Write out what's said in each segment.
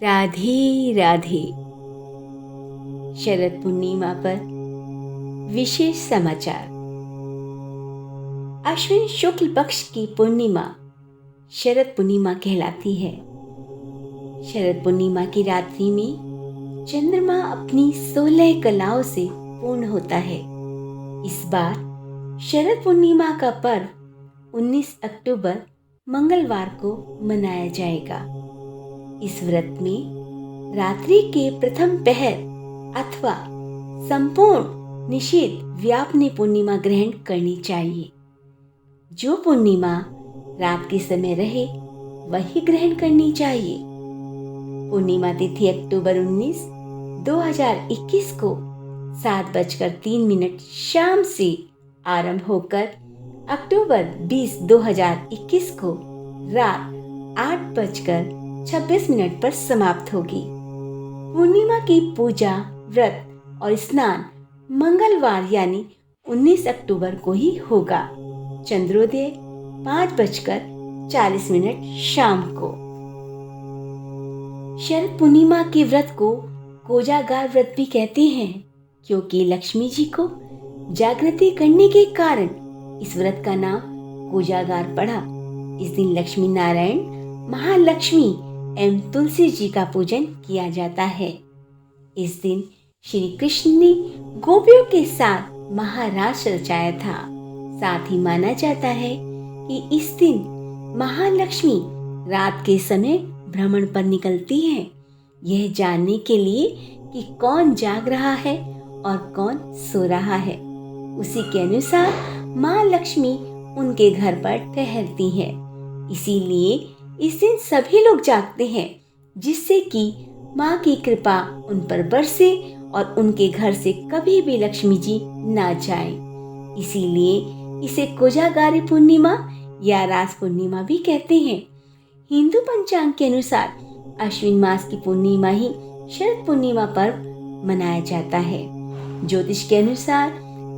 राधे राधे। शरद पूर्णिमा पर विशेष समाचार। अश्विन शुक्ल पक्ष की पूर्णिमा शरद पूर्णिमा कहलाती है। शरद पूर्णिमा की रात्रि में चंद्रमा अपनी 16 कलाओं से पूर्ण होता है। इस बार शरद पूर्णिमा का पर्व 19 अक्टूबर मंगलवार को मनाया जाएगा। इस व्रत में रात्रि के प्रथम पहर अथवा संपूर्ण निषेध व्यापनी पूर्णिमा ग्रहण करनी चाहिए। जो पूर्णिमा रात के समय रहे वही ग्रहण करनी चाहिए। पूर्णिमा तिथि अक्टूबर 19, 2021 को 7:03 शाम से आरंभ होकर अक्टूबर 20, 2021 को रात 8:26 पर समाप्त होगी। पूर्णिमा की पूजा, व्रत और स्नान मंगलवार यानी 19 अक्टूबर को ही होगा। चंद्रोदय 5:40 शाम को। शरद पूर्णिमा के व्रत को कोजागार व्रत भी कहते हैं, क्योंकि लक्ष्मी जी को जागृति करने के कारण इस व्रत का नाम कोजागार पड़ा। इस दिन लक्ष्मी नारायण, महालक्ष्मी एवं तुलसी जी का पूजन किया जाता है। इस दिन श्री कृष्ण ने गोपियों के साथ महारास रचाया था। साथ ही माना जाता है कि इस दिन महालक्ष्मी रात के समय भ्रमण पर निकलती हैं, यह जानने के लिए कि कौन जाग रहा है और कौन सो रहा है। उसी के अनुसार माँ लक्ष्मी उनके घर पर ठहरती है। इसीलिए इस दिन सभी लोग जागते हैं, जिससे कि माँ की कृपा उन पर बरसे और उनके घर से कभी भी लक्ष्मी जी ना जाएं। इसीलिए इसे कोजागारी पूर्णिमा या रास पूर्णिमा भी कहते हैं। हिंदू पंचांग के अनुसार अश्विन मास की पूर्णिमा ही शरद पूर्णिमा पर्व मनाया जाता है। ज्योतिष के अनुसार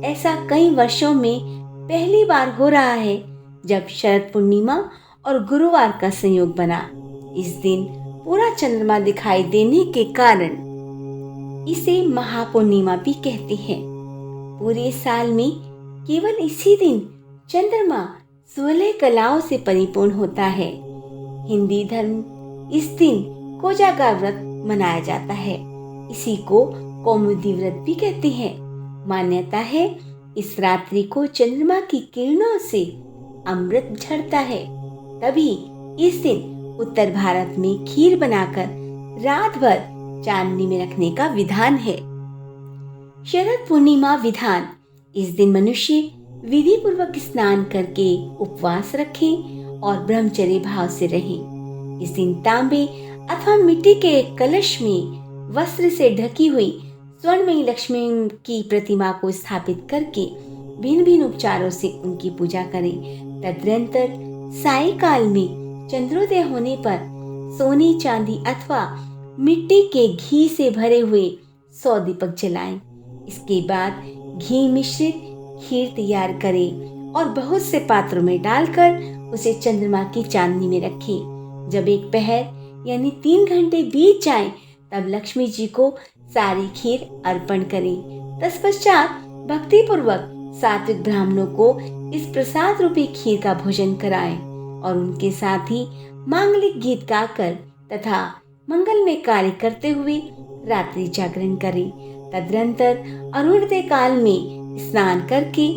ऐसा कई वर्षों में पहली बार हो रहा है जब शरद पूर्णिमा और गुरुवार का संयोग बना। इस दिन पूरा चंद्रमा दिखाई देने के कारण इसे महापूर्णिमा भी कहते हैं। पूरे साल में केवल इसी दिन चंद्रमा 16 कलाओं से परिपूर्ण होता है। हिंदी धर्म इस दिन कोजागार व्रत मनाया जाता है। इसी को कौमुदी व्रत भी कहते हैं। मान्यता है इस रात्रि को चंद्रमा की किरणों से अमृत झरता है। तभी इस दिन उत्तर भारत में खीर बनाकर रात भर चांदनी में रखने का विधान है। शरद पूर्णिमा विधान। इस दिन मनुष्य विधि पूर्वक स्नान करके उपवास रखें और ब्रह्मचर्य भाव से रहें। इस दिन तांबे अथवा मिट्टी के कलश में वस्त्र से ढकी हुई स्वर्णमयी लक्ष्मी की प्रतिमा को स्थापित करके भिन्न भिन्न उपचारों से उनकी पूजा करें। तदनंतर सायंकाल में चंद्रोदय होने पर सोने, चांदी अथवा मिट्टी के घी से भरे हुए 100 दीपक जलाएं। इसके बाद घी मिश्रित खीर तैयार करें और बहुत से पात्रों में डालकर उसे चंद्रमा की चांदनी में रखें। जब एक पहर यानी 3 घंटे बीत जाएं, तब लक्ष्मी जी को सारी खीर अर्पण करें। तत्पश्चात भक्ति पूर्वक सात्विक ब्राह्मणों को इस प्रसाद रूपी खीर का भोजन कराएं और उनके साथ ही मांगलिक गीत गाकर तथा मंगलमय कार्य करते हुए रात्रि जागरण करें। तदनंतर अरुणोदय काल में स्नान करके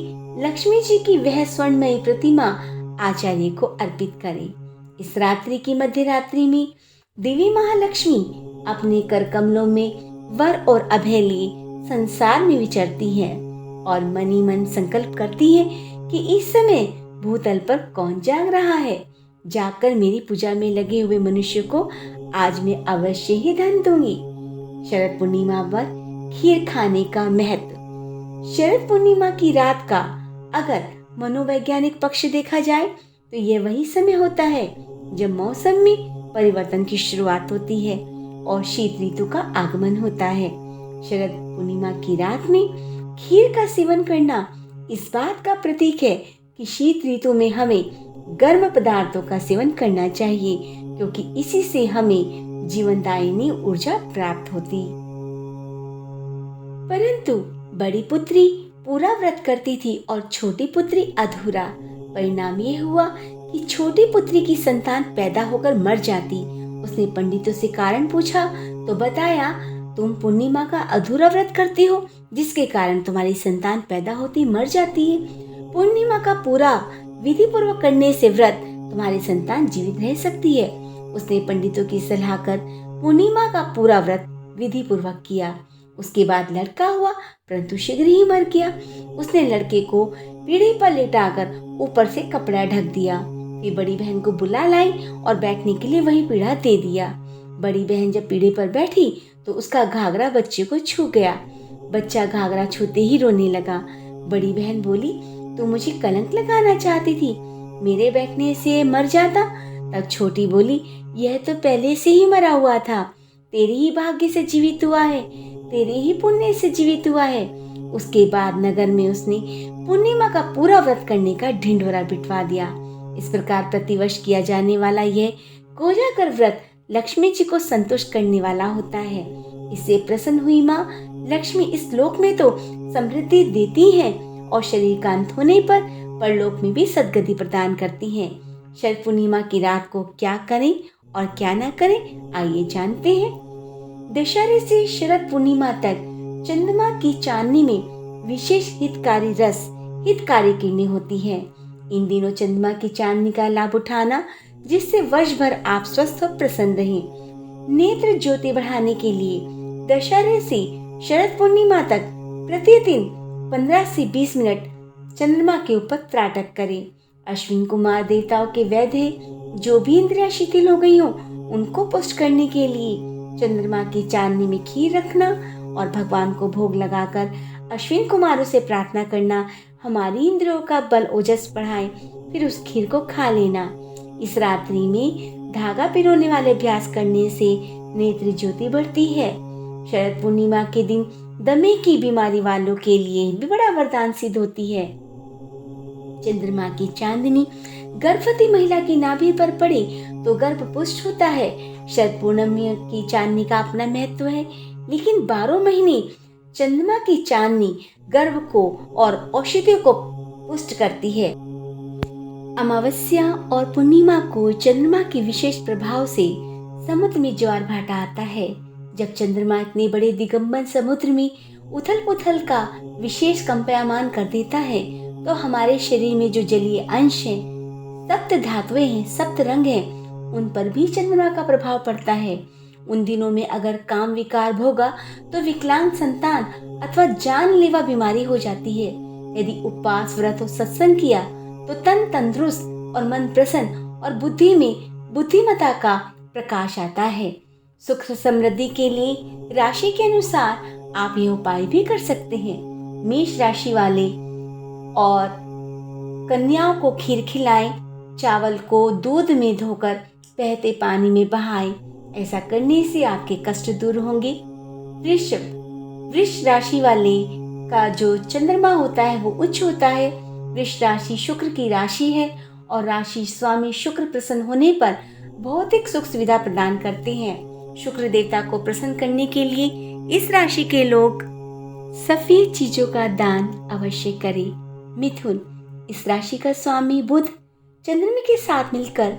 लक्ष्मी जी की वह स्वर्णमयी प्रतिमा आचार्य को अर्पित करें। इस रात्रि की मध्य रात्रि में देवी महालक्ष्मी अपने कर कमलों में वर और अभय लिए संसार में विचरती है और मनी मन संकल्प करती है कि इस समय भूतल पर कौन जाग रहा है। जाकर मेरी पूजा में लगे हुए मनुष्य को आज मैं अवश्य ही धन दूंगी। शरद पूर्णिमा पर खीर खाने का महत्व। शरद पूर्णिमा की रात का अगर मनोवैज्ञानिक पक्ष देखा जाए तो यह वही समय होता है जब मौसम में परिवर्तन की शुरुआत होती है और शीत ऋतु का आगमन होता है। शरद पूर्णिमा की रात में खीर का सेवन करना इस बात का प्रतीक है कि शीत ऋतु में हमें गर्म पदार्थों का सेवन करना चाहिए, क्योंकि इसी से हमें जीवनदायिनी ऊर्जा प्राप्त होती। परंतु बड़ी पुत्री पूरा व्रत करती थी और छोटी पुत्री अधूरा। परिणाम ये हुआ कि छोटी पुत्री की संतान पैदा होकर मर जाती। उसने पंडितों से कारण पूछा तो बताया, तुम पूर्णिमा का अधूरा व्रत करती हो, जिसके कारण तुम्हारी संतान पैदा होती मर जाती है। पूर्णिमा का पूरा विधि पूर्वक करने से व्रत तुम्हारी संतान जीवित रह सकती है। उसने पंडितों की सलाह कर पूर्णिमा का पूरा व्रत विधि पूर्वक किया। उसके बाद लड़का हुआ, परंतु शीघ्र ही मर गया। उसने लड़के को पीढ़े पर लेटाकर ऊपर से कपड़ा ढक दिया। फिर बड़ी बहन को बुला लाई और बैठने के लिए वही पीढ़ा दे दिया। बड़ी बहन जब पीढ़े पर बैठी तो उसका घाघरा बच्चे को छू गया। बच्चा घाघरा छूते ही रोने लगा। बड़ी बहन बोली, तू मुझे कलंक लगाना चाहती थी, मेरे बैठने से मर जाता। तब छोटी बोली, यह तो पहले से ही मरा हुआ था, तेरे ही भाग्य से जीवित हुआ है, तेरे ही पुण्य से जीवित हुआ है। उसके बाद नगर में उसने पूर्णिमा का पूरा व्रत करने का ढिंढोरा पिटवा दिया। इस प्रकार प्रतिवर्ष किया जाने वाला यह कोजागर व्रत लक्ष्मी जी को संतुष्ट करने वाला होता है। इससे प्रसन्न हुई माँ लक्ष्मी इस लोक में तो समृद्धि देती है और शरीर का अंत होने पर परलोक में भी सद्गति प्रदान करती है। शरद पूर्णिमा की रात को क्या करें और क्या न करें, आइए जानते हैं। दशहरे से शरद पूर्णिमा तक चंद्रमा की चांदनी में विशेष हितकारी किरणें होती है। इन दिनों चंद्रमा की चांदनी का लाभ उठाना, जिससे वर्ष भर आप स्वस्थ और प्रसन्न रहें। नेत्र ज्योति बढ़ाने के लिए दशहरे से शरद पूर्णिमा तक प्रतिदिन 15 से 20 मिनट चंद्रमा के ऊपर त्राटक करें। अश्विन कुमार देवताओं के वैद्य हैं, जो भी इंद्रियां शिथिल हो गई हो उनको पुष्ट करने के लिए चंद्रमा की चांदनी में खीर रखना और भगवान को भोग लगाकर अश्विन कुमारों से प्रार्थना करना हमारी इंद्रियों का बल ओजस बढ़ाए। फिर उस खीर को खा लेना। इस रात्रि में धागा पिरोने वाले अभ्यास करने से नेत्र ज्योति बढ़ती है। शरद पूर्णिमा के दिन दमे की बीमारी वालों के लिए भी बड़ा वरदान सिद्ध होती है। चंद्रमा की चांदनी गर्भवती महिला की नाभि पर पड़े तो गर्भ पुष्ट होता है। शरद पूर्णिमा की चांदनी का अपना महत्व है, लेकिन 12 महीने चंद्रमा की चांदनी गर्भ को और औषधियों को पुष्ट करती है। अमावस्या और पूर्णिमा को चंद्रमा के विशेष प्रभाव से समुद्र में ज्वार भाटा आता है। जब चंद्रमा इतने बड़े दिगंबर समुद्र में उथल पुथल का विशेष कंपायमान कर देता है, तो हमारे शरीर में जो जलीय अंश है, सप्त धातुएं हैं, सप्त रंग हैं, उन पर भी चंद्रमा का प्रभाव पड़ता है। उन दिनों में अगर काम विकार भोगा तो विकलांग संतान अथवा जानलेवा बीमारी हो जाती है। यदि उपवास व्रत और सत्संग किया तो तन तंदुरुस्त और मन प्रसन्न और बुद्धि में बुद्धिमता का प्रकाश आता है। सुख समृद्धि के लिए राशि के अनुसार आप ये उपाय भी कर सकते हैं। मेष राशि वाले और कन्याओं को खीर खिलाएं, चावल को दूध में धोकर बहते पानी में बहाएं। ऐसा करने से आपके कष्ट दूर होंगे। वृष राशि वाले का जो चंद्रमा होता है वो उच्च होता है। वृष राशि शुक्र की राशि है और राशि स्वामी शुक्र प्रसन्न होने पर भौतिक सुख सुविधा प्रदान करते हैं। शुक्र देवता को प्रसन्न करने के लिए इस राशि के लोग सफेद चीजों का दान अवश्य करें। मिथुन, इस राशि का स्वामी बुध चंद्रमा के साथ मिलकर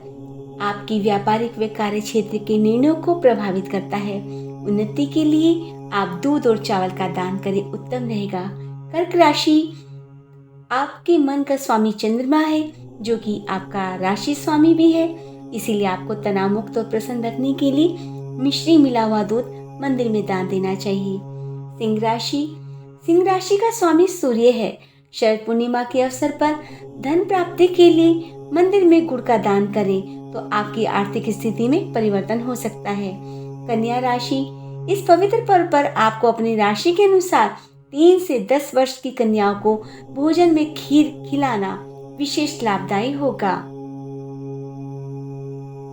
आपकी व्यापारिक व कार्य क्षेत्र के निर्णयों को प्रभावित करता है। उन्नति के लिए आप दूध और चावल का दान करें, उत्तम रहेगा। कर्क राशि, आपके मन का स्वामी चंद्रमा है, जो कि आपका राशि स्वामी भी है, इसीलिए आपको तनाव मुक्त और प्रसन्न रखने के लिए मिश्री मिला हुआ दूध मंदिर में दान देना चाहिए। सिंह राशि का स्वामी सूर्य है। शरद पूर्णिमा के अवसर पर धन प्राप्ति के लिए मंदिर में गुड़ का दान करें तो आपकी आर्थिक स्थिति में परिवर्तन हो सकता है। कन्या राशि, इस पवित्र पर्व पर आपको अपनी राशि के अनुसार 3 से 10 वर्ष की कन्याओं को भोजन में खीर खिलाना विशेष लाभदायी होगा।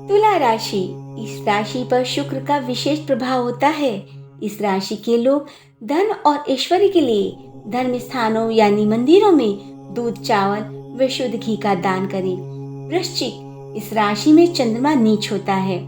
तुला राशि, इस राशि पर शुक्र का विशेष प्रभाव होता है। इस राशि के लोग धन और ऐश्वर्य के लिए धर्म स्थानों यानी मंदिरों में दूध, चावल व शुद्ध घी का दान करें। वृश्चिक, इस राशि में चंद्रमा नीच होता है।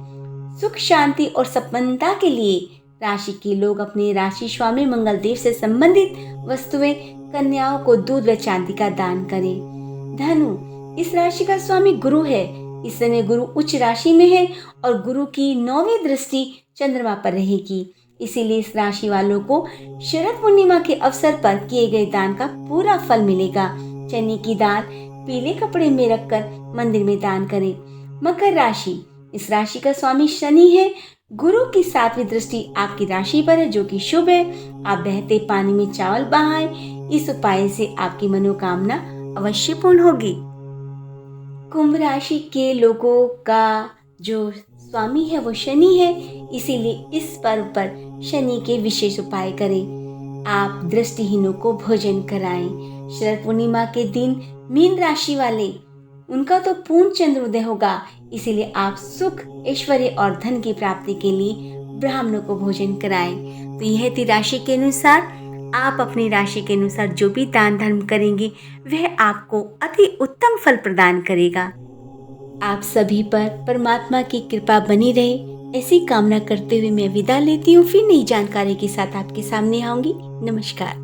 सुख शांति और संपन्नता के लिए राशि के लोग अपने राशि स्वामी मंगल देव से संबंधित वस्तुएं कन्याओं को दूध व चांदी का दान करें। धनु, इस राशि का स्वामी गुरु है। इस समय गुरु उच्च राशि में है और गुरु की 9वीं दृष्टि चंद्रमा पर रहेगी। इसीलिए इस राशि वालों को शरद पूर्णिमा के अवसर पर किए गए दान का पूरा फल मिलेगा। चने की दाल पीले कपड़े में रखकर मंदिर में दान करें। मकर राशि, इस राशि का स्वामी शनि है। गुरु की 7वीं दृष्टि आपकी राशि पर है, जो कि शुभ है। आप बहते पानी में चावल बहाएं। इस उपाय से आपकी मनोकामना अवश्य पूर्ण होगी। कुंभ राशि के लोगों का जो स्वामी है वो शनि है, इसीलिए इस पर्व पर शनि के विशेष उपाय करें। आप दृष्टिहीनों को भोजन कराएं। शरद पूर्णिमा के दिन मीन राशि वाले, उनका तो पूर्ण चंद्रोदय होगा, इसीलिए आप सुख, ऐश्वर्य और धन की प्राप्ति के लिए ब्राह्मणों को भोजन कराएं। तो यह थी राशि के अनुसार। आप अपनी राशि के अनुसार जो भी दान धर्म करेंगे वह आपको अति उत्तम फल प्रदान करेगा। आप सभी पर परमात्मा की कृपा बनी रहे, ऐसी कामना करते हुए मैं विदा लेती हूँ। फिर नई जानकारी के साथ आपके सामने आऊंगी। नमस्कार।